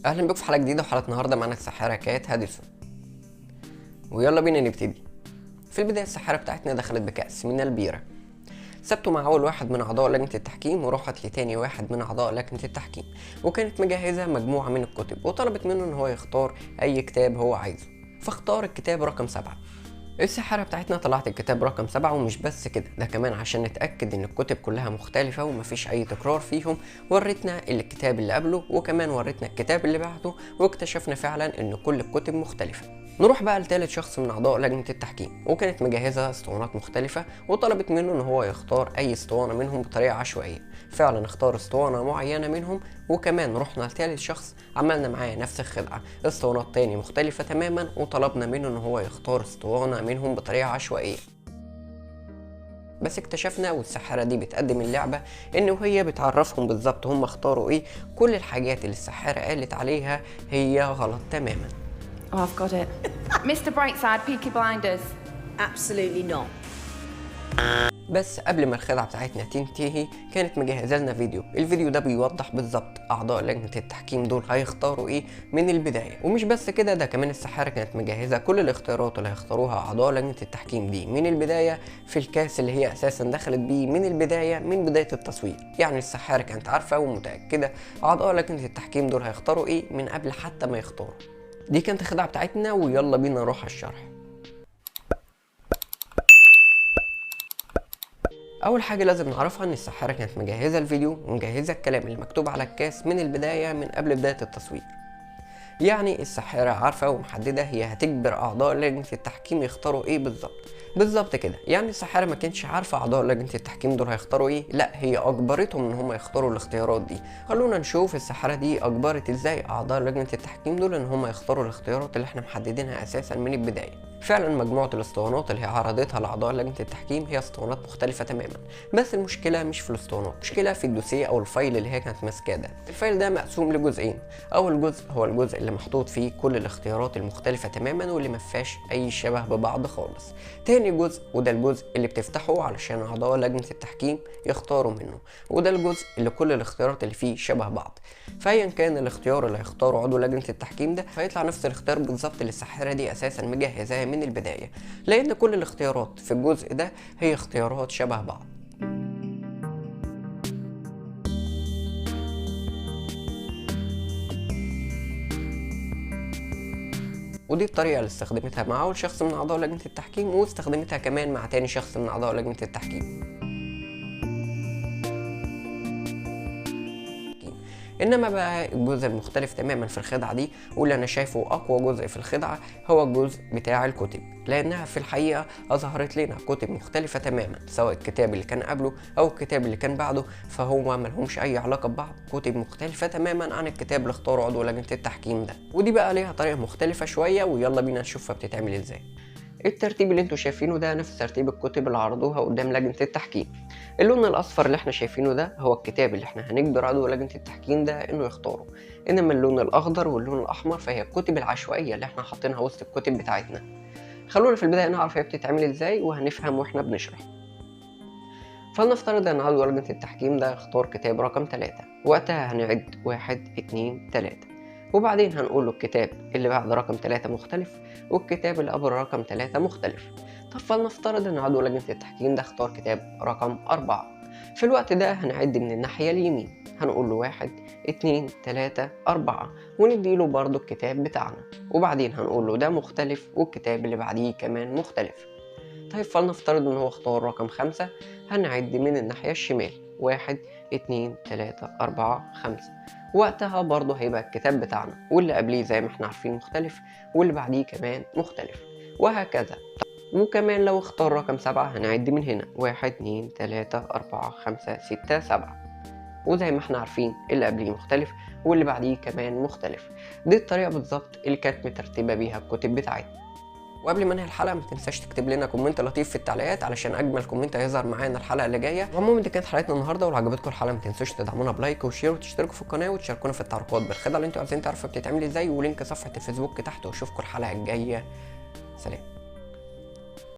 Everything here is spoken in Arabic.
اهلا بكم في حلقه جديده، وحلقه النهارده معانا الساحره كات هاديسون. ويلا بينا نبتدي. في البدايه الساحره بتاعتنا دخلت بكأس من البيره، سابته مع اول واحد من اعضاء لجنه التحكيم وراحت لتاني واحد من اعضاء لجنه التحكيم، وكانت مجهزه مجموعه من الكتب وطلبت منه ان هو يختار اي كتاب هو عايزه، فاختار الكتاب رقم 7. الساحرة بتاعتنا طلعت الكتاب رقم 7، ومش بس كده، ده كمان عشان نتأكد ان الكتب كلها مختلفة ومفيش اي تكرار فيهم، ورتنا الكتاب اللي قبله وكمان ورتنا الكتاب اللي بعده، واكتشفنا فعلا ان كل الكتب مختلفة. نروح بقى لتالت شخص من اعضاء لجنة التحكيم، وكانت مجهزة اسطوانات مختلفة وطلبت منه ان هو يختار اي اسطوانة منهم بطريقة عشوائية. فعلا اختار اسطوانة معينة منهم، وكمان رحنا لتالت شخص عملنا معاه نفس الخدعة، اسطوانات تاني مختلفة تماما، وطلبنا منه ان هو يختار اسطوانة منهم بطريقة عشوائية. بس اكتشفنا والساحرة دي بتقدم اللعبة ان وهي بتعرفهم بالظبط هم اختاروا ايه، كل الحاجات اللي الساحرة قالت عليها هي غلط تماما. Oh, I've got it. Mr. Brightside, Peaky Blinders. Absolutely not. بس قبل ما الخدعة بتاعتنا تنتهي كانت مجهزة لنا الفيديو ده بيوضح بالظبط اعضاء لجنة التحكيم دول هيختاروا ايه من البداية. ومش بس كده، ده كمان الساحرة كانت مجهزة كل الاختيارات اللي هيختاروها اعضاء لجنة التحكيم دي من البداية في الكاس اللي هي اساسا دخلت بيه من البداية، من بداية التصوير. يعني الساحرة كانت عارفة ومتأكدة اعضاء لجنة التحكيم دول هيختاروا ايه من قبل حتى ما يختاروا. دي كانت الخدعة بتاعتنا، ويلا بينا نروح على الشرح. اول حاجه لازم نعرفها ان الساحره كانت مجهزه الفيديو ومجهزه الكلام اللي مكتوب على الكاس من البدايه، من قبل بدايه التصوير. يعني الساحره عارفه ومحدده هي هتجبر اعضاء لجنه التحكيم يختاروا ايه بالظبط كده. يعني الساحره ما كانتش عارفه اعضاء لجنه التحكيم دول هيختاروا ايه، لا هي اجبرتهم ان هم يختاروا الاختيارات دي. خلونا نشوف الساحره دي اجبرت ازاي اعضاء لجنه التحكيم دول ان هم يختاروا الاختيارات اللي احنا محددينها اساسا من البدايه. فعلا مجموعه الاسطوانات اللي هي عرضتها لاعضاء لجنه التحكيم هي اسطوانات مختلفه تماما، بس المشكله مش في الاسطوانات، المشكله في الدوسيه او الفايل اللي هي كانت ماسكاه ده. الفايل ده مقسوم لجزئين، اول جزء هو الجزء اللي محطوط فيه كل الاختيارات المختلفه تماما واللي ما فيهاش اي شبه ببعض خالص. تاني جزء وده الجزء اللي بتفتحه علشان اعضاء لجنه التحكيم يختاروا منه، وده الجزء اللي كل الاختيارات اللي فيه شبه بعض. فايا كان الاختيار اللي هيختاره عضو لجنه التحكيم ده هيطلع نفس الاختيار بالظبط اللي الساحره دي اساسا مجهزاه من البدايه، لان كل الاختيارات في الجزء ده هي اختيارات شبه بعض. ودي الطريقة اللي استخدمتها مع أول شخص من أعضاء لجنة التحكيم، واستخدمتها كمان مع تاني شخص من أعضاء لجنة التحكيم. انما بقى الجزء المختلف تماما في الخدعه دي، واللي انا شايفه اقوى جزء في الخدعه، هو الجزء بتاع الكتب، لانها في الحقيقه اظهرت لنا كتب مختلفه تماما، سواء الكتاب اللي كان قبله او الكتاب اللي كان بعده، فهو ملهمش اي علاقه ببعض، كتب مختلفه تماما عن الكتاب اللي اختاره عضو لجنه التحكيم ده. ودي بقى ليها طريقه مختلفه شويه، ويلا بينا نشوفها بتتعمل ازاي. الترتيب اللي انتوا شايفينه ده نفس ترتيب الكتب اللي عرضوها قدام لجنة التحكيم. اللون الاصفر اللي احنا شايفينه ده هو الكتاب اللي احنا هنجبر عضو لجنة التحكيم ده انه يختاره، انما اللون الاخضر واللون الاحمر فهي الكتب العشوائية اللي احنا حاطينها وسط الكتب بتاعتنا. خلونا في البداية نعرف هي بتتعمل ازاي وهنفهم واحنا بنشرح. فلنفترض ان عضو لجنة التحكيم ده اختار كتاب رقم 3، وقتها هنعد 1 2 3، وبعدين هنقول له الكتاب اللي بعد رقم 3 مختلف والكتاب اللي قبل رقم 3 مختلف. طب فلنفترض ان عضو لجنة التحكيم ده اختار كتاب رقم 4، في الوقت ده هنعد من الناحية اليمين، هنقول له 1 2 3 4، ونديله برضو الكتاب بتاعنا، وبعدين هنقول له ده مختلف والكتاب اللي بعديه كمان مختلف. طيب فلنفترض ان هو اختار رقم 5، هنعد من الناحية الشمال 1 2 3 4 5، وقتها برضه هيبقى الكتاب بتاعنا واللي قبليه زي ما احنا عارفين مختلف، واللي بعديه كمان مختلف، وهكذا. وكمان لو اختار رقم 7 هنعد من هنا 1 2 3 4 5 6 7، وزي ما احنا عارفين اللي قبليه مختلف واللي بعديه كمان مختلف. دي الطريقة بالظبط اللي كانت مترتبة بيها الكتب بتاعتنا. وقبل ما انهي الحلقه ما تنساش تكتب لنا كومنت لطيف في التعليقات علشان اجمل كومنت هيظهر معانا الحلقه اللي جايه. وعموما دي كانت حلقتنا النهارده، ولو عجبتكم الحلقه ما تنسوش تدعمونا بلايك وشير وتشتركوا في القناه وتشاركونا في التعليقات بالخدعه اللي انتوا عايزين تعرفوا بتتعمل ازاي، ولينك صفحه الفيسبوك تحت، واشوفكم الحلقه الجايه. سلام.